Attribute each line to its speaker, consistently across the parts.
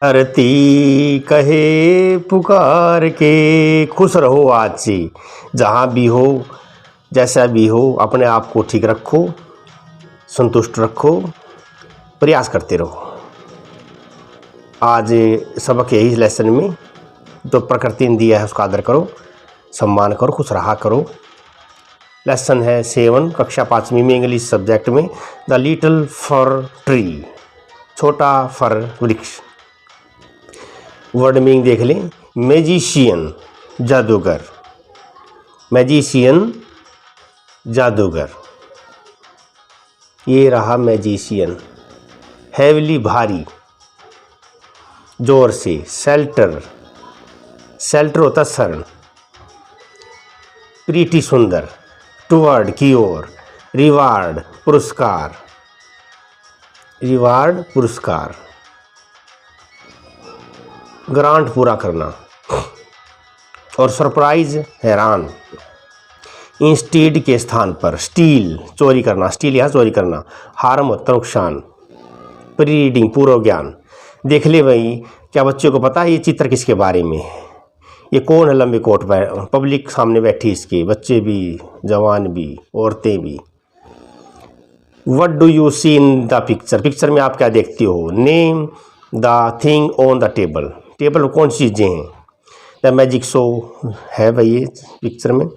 Speaker 1: धरती कहे पुकार के। खुश रहो आज से, जहाँ भी हो, जैसा भी हो, अपने आप को ठीक रखो, संतुष्ट रखो, प्रयास करते रहो। आज सबक यही लेसन में जो प्रकृति ने दिया है उसका आदर करो, सम्मान करो, खुश रहा करो। लेसन है 7 कक्षा 5वीं में इंग्लिश सब्जेक्ट में, द लिटिल फर ट्री, छोटा फर वृक्ष। वर्ड मीनिंग देख लें, मैजिशियन जादूगर, मैजिशियन जादूगर, ये रहा मैजिशियन। हैवली भारी, जोर से। शेल्टर, शेल्टर होता शरण। प्रीटी सुंदर, टुवर्ड की ओर। रिवार्ड पुरस्कार, रिवार्ड पुरस्कार। ग्रांट पूरा करना। और सरप्राइज हैरान। इंस्टीड के स्थान पर। स्टील चोरी करना, स्टील यहाँ चोरी करना। हार्म होता नुकसान। प्री रीडिंग पूर्व ज्ञान। देख ले भाई, क्या बच्चों को पता है ये चित्र किसके बारे में है? ये कौन है लंबे कोट पर, पब्लिक सामने बैठी, इसके बच्चे भी, जवान भी, औरतें भी। What do you see in the picture, picture में आप क्या देखते हो? Name the thing on the table, table पर कौन सी चीज़ें हैं? द मैजिक शो है भाई ये पिक्चर में,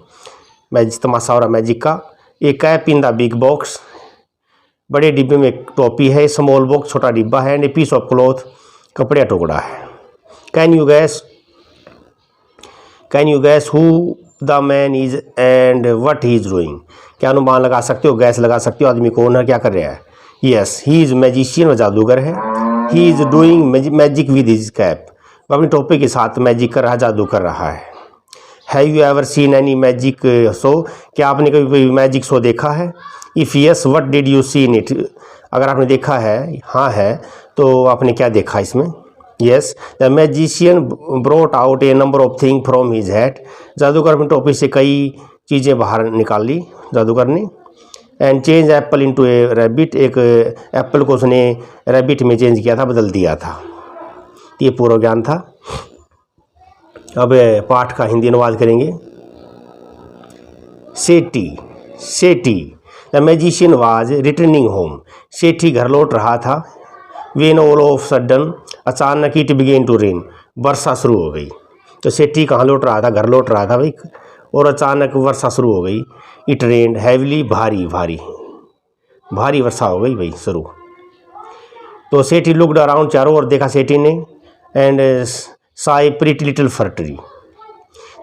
Speaker 1: मैजिक तमाशा हो रहा मैजिक का। एक cap in the big box, बड़े डिब्बे में एक टोपी है। स्मॉल बॉक्स छोटा डिब्बा है। And a piece of cloth, कपड़े का टुकड़ा है। Can you guess who the man is and what he is doing, क्या अनुमान लगा सकते हो, गैस लगा सकते हो आदमी कौन है, क्या कर रहा है? यस, ही इज मैजिशियन, वह जादूगर है। ही is doing magic with his cap, वह अपनी टोपी के साथ मैजिक कर रहा, जादू कर रहा है। Have you ever seen any magic show, क्या आपने कभी कोई मैजिक शो देखा है? If yes what did you see in it, अगर आपने देखा है, हाँ है, तो आपने क्या देखा इसमें? Yes, the magician brought out A number of thing from his hat, जादूगर अपनी टोपी से कई चीज़ें बाहर निकाल ली जादूगर ने। And change Apple into A rabbit, एक एप्पल को उसने रैबिट में चेंज किया था, बदल दिया था। ये पूर्व ज्ञान था। अब पाठ का हिंदी अनुवाद करेंगे। Sethi, Sethi, the magician was returning home, Sethi घर लौट रहा था। वेन ऑल ऑफ सडन, अचानक इट बिगेन टू रेन, वर्षा शुरू हो गई। तो सेठी कहाँ लौट रहा था? घर लौट रहा था भाई, और अचानक वर्षा शुरू हो गई। इट रेन्ड हैवली, भारी भारी, भारी वर्षा हो गई भाई शुरू। तो सेठी लुक्ड अराउंड, चारों ओर देखा सेठी ने। एंड सा ए प्रीटी लिटिल फर ट्री,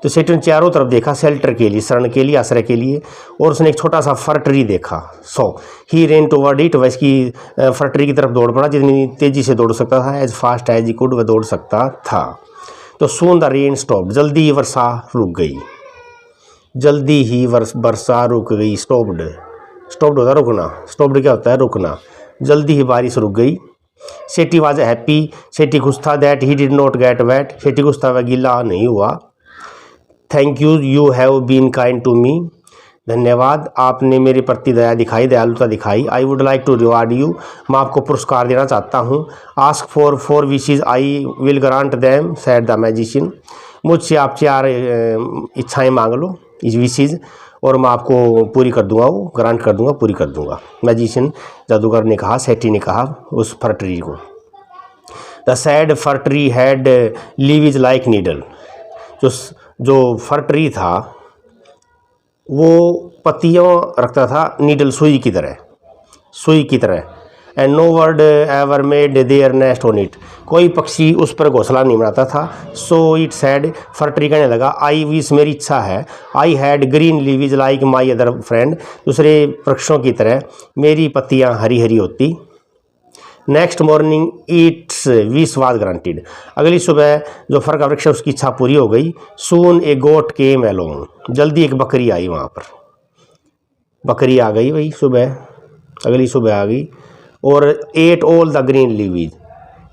Speaker 1: तो सेठी ने चारों तरफ देखा शेल्टर के लिए, शरण के लिए, आश्रय के लिए। और उसने एक छोटा सा फर ट्री देखा। सो ही रेन टुवर्ड इट, वह इसकी फर ट्री की तरफ दौड़ पड़ा, जितनी तेजी से दौड़ सकता था, as fast as he could, वह दौड़ सकता था। तो सून द रेन स्टॉप, जल्दी ही वर्षा रुक गई, जल्दी ही वर्षा रुक गई। स्टॉप्ड, स्टॉप्ड होता है रुकना, स्टॉप्ड क्या होता है? रुकना। जल्दी ही बारिश रुक गई। सेठी वाज हैप्पी, सेठी खुश था। That he did not get wet, Sethi खुश था वह गीला नहीं हुआ। Thank you, you have been kind to me, धन्यवाद, आपने मेरे प्रति दया दिखाई, दयालुता दिखाई। I would like to reward you, मैं आपको पुरस्कार देना चाहता हूँ। Ask for 4 wishes, I will grant them, said the magician, मुझसे आप 4 इच्छाएँ मांग लो, इस विशेज, और मैं आपको पूरी कर दूंगा, वो ग्रांट कर दूंगा, पूरी कर दूंगा। मैजिशियन जादूगर ने कहा, सेठी ने कहा उस फर ट्री को। The sad fir tree had leaves like needle, जो फर ट्री था वो पत्तियाँ रखता था नीडल, सुई की तरह, सुई की तरह। And no bird ever made their nest on it, कोई पक्षी उस पर घोंसला नहीं बनाता था। So it said, fir tree कहने लगा, आई विश, मेरी इच्छा है। I had green leaves like my other friend, दूसरे वृक्षों की तरह मेरी पत्तियाँ हरी हरी होती। Next morning its wish was granted, अगली सुबह जो फर का वृक्ष है उसकी इच्छा पूरी हो गई। सून ए गोट केम अलोंग, जल्दी एक बकरी आई वहाँ पर, बकरी आ गई भाई सुबह, अगली सुबह आ गई। और eight all the green leaves,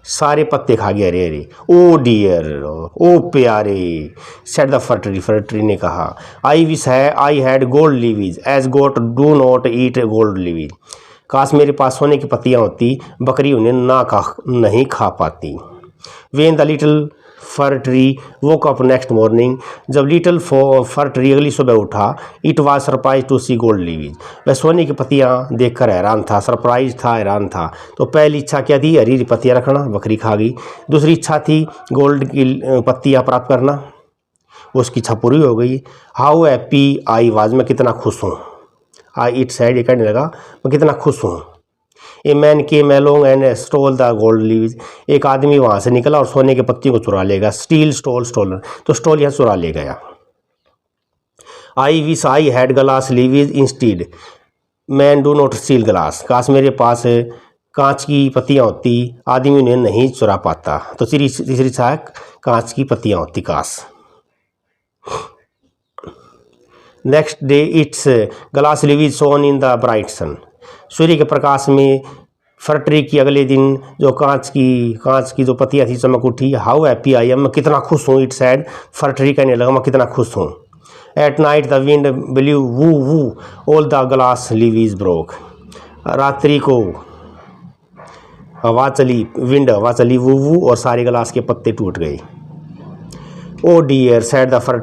Speaker 1: सारे पत्ते खा गए हरे हरे। ओ डियर, ओ प्यारे, said the fir tree, fir tree ने कहा। आई विश है, I had gold leaves as goat do not eat gold leaves, काश मेरे पास सोने की पत्तियाँ होती, बकरी उन्हें नहीं खा पाती। When the little fir tree woke up next morning, जब लिटिल फर ट्री अगली सुबह उठा, it was surprise to see gold leaves, वह सोने की पत्तियां देखकर हैरान था, सरप्राइज था, हैरान था। तो पहली इच्छा क्या थी? हरी हरी पत्तियां रखना, बकरी खा गई। दूसरी इच्छा थी गोल्ड की पत्तियां प्राप्त करना, उसकी इच्छा पूरी हो गई। हाउ हैप्पी आई वाज, मैं कितना खुश हूँ। आई इट सैड, ये कहने लगा मैं कितना खुश हूँ। A man came along and stole the gold leaves, एक आदमी वहाँ से निकला और सोने के पत्तियों को चुरा लेगा। स्टील स्टोल स्टोलन, तो स्टोल यहाँ चुरा ले गया। I wish I had glass leaves instead, man do not steel glass, काश मेरे पास कांच की पत्तियाँ होती, आदमी उन्हें नहीं चुरा पाता। तो तीसरी इच्छा है कांच की पत्तियाँ होती, काश। Next day its glass leaves soon in the bright sun, सूर्य के प्रकाश में फर ट्री की अगले दिन जो कांच की जो पत्तियां थी चमक उठी। हाउ हैप्पी आई एम, मैं कितना खुश हूँ। इट सैड, फर ट्री कहने लगा मैं कितना खुश हूँ। At night the wind blew woo woo all the glass leaves broke, रात्रि को हवा चली, विंड हवा चली, वू वू, और सारे ग्लास के पत्ते टूट गए। Oh dear said the fir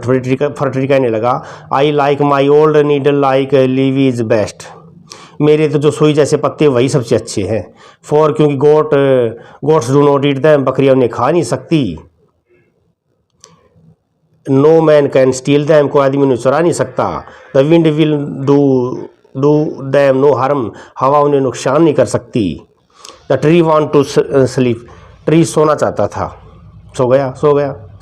Speaker 1: tree कहने लगा, I like my old needle like leaves best, मेरे तो जो सुई जैसे पत्ते वही सबसे अच्छे हैं। फॉर, क्योंकि goats do not eat them, बकरियां उन्हें खा नहीं सकती। No man can steal them, कोई आदमी उन्हें चुरा नहीं सकता। The wind will do them no harm, हवा उन्हें नुकसान नहीं कर सकती। The tree want to sleep, tree सोना चाहता था, सो गया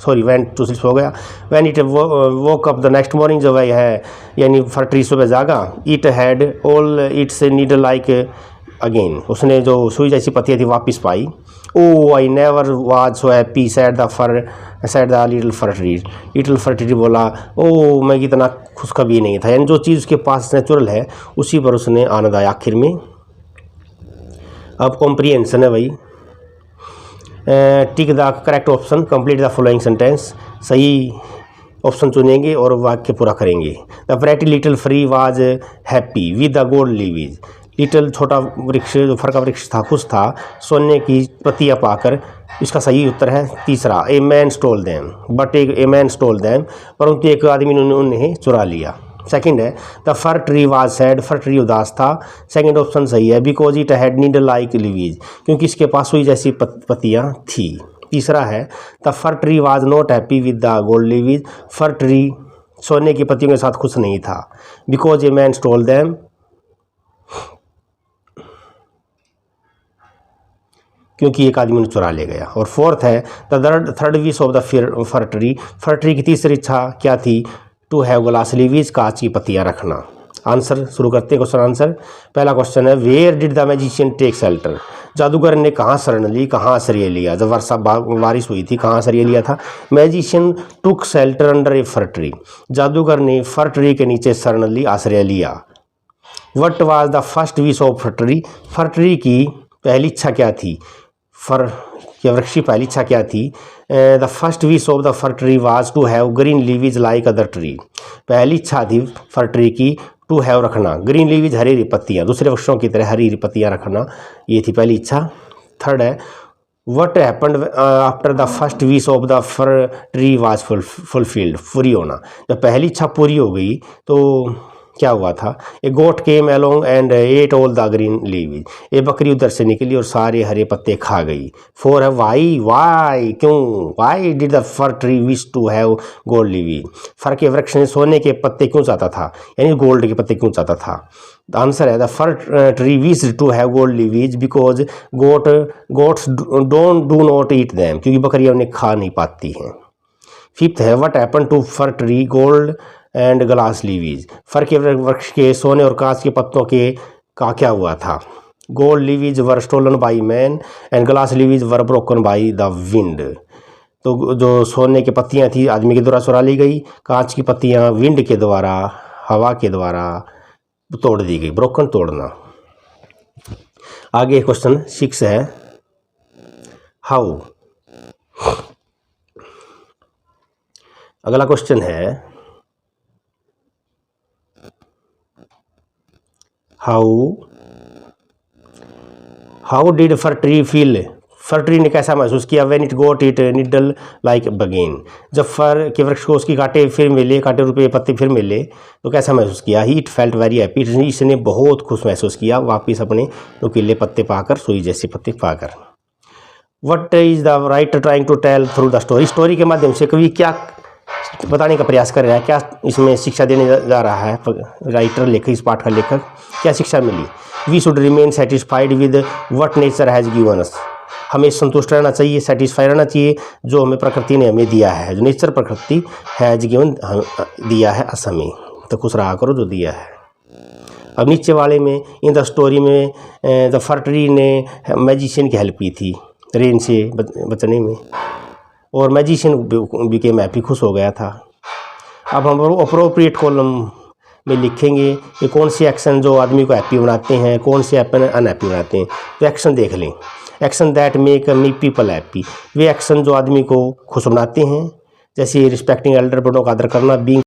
Speaker 1: सॉरी वेंट टू स्लीप, सो गया। When it woke up the next morning, जब वह है यानी फर ट्री सुबह जागा, it had all its needle like again, उसने जो सुई जैसी पत्तियाँ थी वापस पाई। Oh I never was so happy said the little fir tree बोला, ओ मैं कितना खुश कभी नहीं था। यानी जो चीज़ उसके पास नेचुरल है उसी पर उसने आनंद आया आखिर में। अब कॉम्प्रिहेंशन है भाई। Tick the correct option, complete the following sentence, सही ऑप्शन चुनेंगे और वाक्य पूरा करेंगे। The pretty little free was happy with the gold leaves, little छोटा वृक्ष जो फर का वृक्ष था खुश था सोने की पत्तियां पाकर। इसका सही उत्तर है तीसरा, a man stall them, but a man stall them, परंतु एक आदमी ने उन्हें चुरा लिया। सेकंड है the fir tree was sad, fir tree उदास था। सेकंड ऑप्शन सही है, because it had needle like leaves, क्योंकि इसके पास सुई जैसी पत्तियां थी। तीसरा है the fir tree was not happy with the gold leaves, for tree सोने की पत्तियों के साथ खुश नहीं था। Because a man stall them, क्योंकि एक आदमी ने चुरा ले गया। और फोर्थ है the third wish of the fir tree, fir tree की तीसरी इच्छा क्या थी? टू हैव ग्लास लीव्स, कांच की पत्तियां रखना। आंसर शुरू करते हैं, क्वेश्चन आंसर। पहला क्वेश्चन है where did the magician take shelter, जादूगर ने कहाँ शरण ली, कहाँ आश्रय लिया? जब बारिश हुई थी कहाँ आश्रय लिया था? मैजिशियन टुक शेल्टर अंडर ए फर ट्री, जादूगर ने फर ट्री के नीचे शरण ली, आश्रय लिया। What was the first wish of for tree, fir tree की पहली इच्छा क्या थी? फर के वृक्ष की पहली इच्छा क्या थी? The first wish of the fir tree was to have green leaves like other tree, पहली इच्छा थी फर ट्री की टू हैव रखना ग्रीन लीव्स, हरी हरी पत्तियाँ, दूसरे वृक्षों की तरह हरी हरी पत्तियाँ रखना, ये थी पहली इच्छा। थर्ड है what happened after the first wish of the fir tree was fulfilled, पूरी होना, जब पहली इच्छा पूरी हो गई तो क्या हुआ था? A goat came along and ate all the green leaves, ये बकरी उधर से निकली और सारे हरे पत्ते खा गई। फोर है वाई, क्यों? Why did the fir tree wish to have gold leaves, fir के वृक्ष ने सोने के पत्ते क्यों चाहता था, यानी गोल्ड के पत्ते क्यों चाहता था? द आंसर है the fir tree wish to have gold leaves because goats do not eat them, क्योंकि बकरियां उन्हें खा नहीं पाती हैं। फिफ्थ है what happen to fir tree gold and glass leaves, fir के वृक्ष के सोने और कांच के पत्तों के का क्या हुआ था? Gold leaves were stolen by man and glass leaves were broken by the wind, तो जो सोने की पत्तियां थी आदमी के द्वारा चुरा ली गई, कांच की पत्तियां विंड के द्वारा, हवा के द्वारा तोड़ दी गई, ब्रोकन तोड़ना। आगे क्वेश्चन 6 है हाउ, अगला क्वेश्चन है how did fir tree feel fir tree ने कैसा महसूस किया? When it got it needle like again, जब फर के वृक्ष को उसकी कांटे फिर मिले, कांटे रुपये पत्ते फिर मिले तो कैसा महसूस किया? ही इट फेल्ट वेरी हैप्पी, इसने बहुत खुश महसूस किया वापस अपने नुकीले पत्ते पाकर, सुई जैसे पत्ते पाकर। What is the writer trying to tell through the story, story के माध्यम से कवि क्या बताने का प्रयास कर रहा है, क्या इसमें शिक्षा देने जा रहा है राइटर, लेखक, इस पाठ का लेखक? क्या शिक्षा मिली? We should remain satisfied with what nature has given us, हमें संतुष्ट रहना चाहिए, सेटिस्फाई रहना चाहिए जो हमें प्रकृति ने हमें दिया है, जो नेचर प्रकृति हैज़ गिवन दिया है अस हमें, तो खुश रहा करो जो दिया है। अब नीचे वाले में इन द स्टोरी में द फर ट्री ने मैजिशियन की हेल्प की थी रेन से बचने में, और मैजिशियन बिकेम हैप्पी, खुश हो गया था। अब हम अप्रोप्रिएट कॉलम में लिखेंगे कि कौन से एक्शन जो आदमी को हैप्पी बनाते हैं, कौन से अनहैप्पी बनाते हैं। तो एक्शन देख लें, action that make me people happy, way action जो आदमी को खुश बनाते हैं, जैसे रिस्पेक्टिंग एल्डर, बड़ों का आदर करना, बीइंग